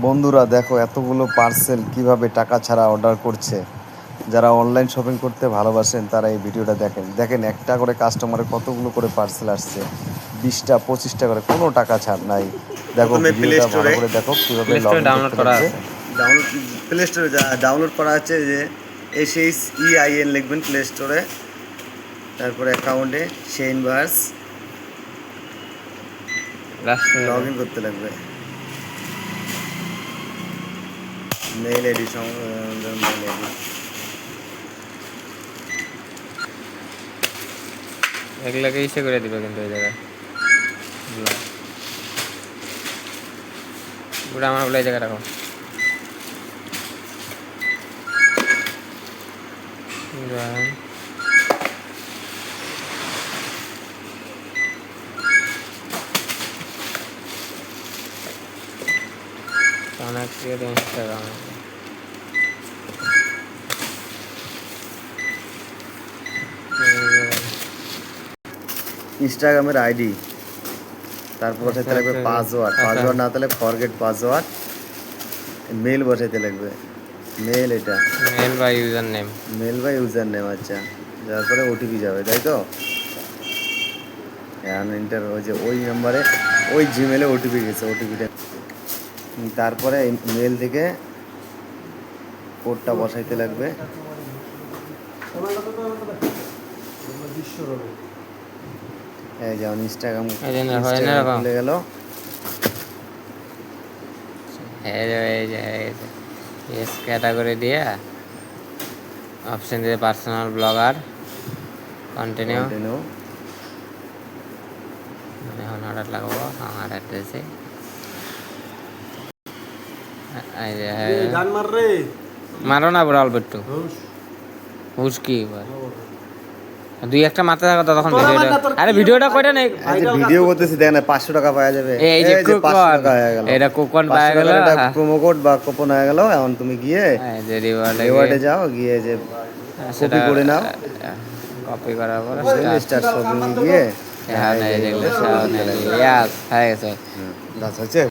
বন্ধুরা দেখো এতগুলো পার্সেল কিভাবে টাকা ছাড়া অর্ডার করছে। যারা অনলাইন শপিং করতে ভালোবাসেন তারা এই ভিডিওটা দেখেন। দেখেন একটা করে কাস্টমারের কতগুলো করে পার্সেল আসছে, 20টা 25টা করে, কোনো টাকা ছাড় নাই। দেখো প্রথমে প্লে ভিডিওটা ভালো স্টোরে করে দেখো কিভাবে প্লে লগ স্টোরে ইন ডাউনলোড করতে করা লাগবে। আছে। প্লে স্টোরে ডাউনলোড করা আছে যে SHEIN লিখবেন প্লে স্টোরে, তারপরে অ্যাকাউন্টে শেইনভার্স লগ ইন করতে লাগবে। মেইল আইডি মেইল আইডি এগুলোকে ইসে করে দিবে কিন্তু এই জায়গায় পুরো আমার বলে এই জায়গায় রাখো। ইনস্টাগ্রাম ইনস্টাগ্রামের আইডি, তারপর বসাইতে লাগবে পাসওয়ার্ড না তাহলে ফরগেট পাসওয়ার্ড। মেল বসাইতে লাগবে, মেল এটা মেল বা ইউজার নেম। আচ্ছা, তারপরে ওটিপি যাবে, তাই তো? এন্টার ওই যে ওই নাম্বারে ওই জিমেলে ওটিপি গেছে, ওটিপিটা তারপরে মেল থেকে কোডটা বসাইতে লাগবে। এই যেমন ইনস্টাগ্রাম খুলে গেল। ক্যাটাগরি দিয়ে অপশন দিয়ে পার্সোনাল ব্লগার কন্টিনিউ। এখন অর্ডার লাগাবো আমার অ্যাড্রেসে। মারো না বড় অল্প একটু হুসকি দুই একটা মাথা থাকা তখন আরে ভিডিওটা কয়টা নেই ভিডিও করতেছি, দেখ না 500 টাকা পাওয়া যাবে। এই যে এটা কুপন পাওয়া গেল, প্রোমো কোড বা কুপন হয়ে গেল। এখন তুমি গিয়ে রিওয়ার্ডে যাও, গিয়ে যে কপি করে নাও, কপি করার পর স্টার শপিং গিয়ে হ্যাঁ হয়ে গেছে।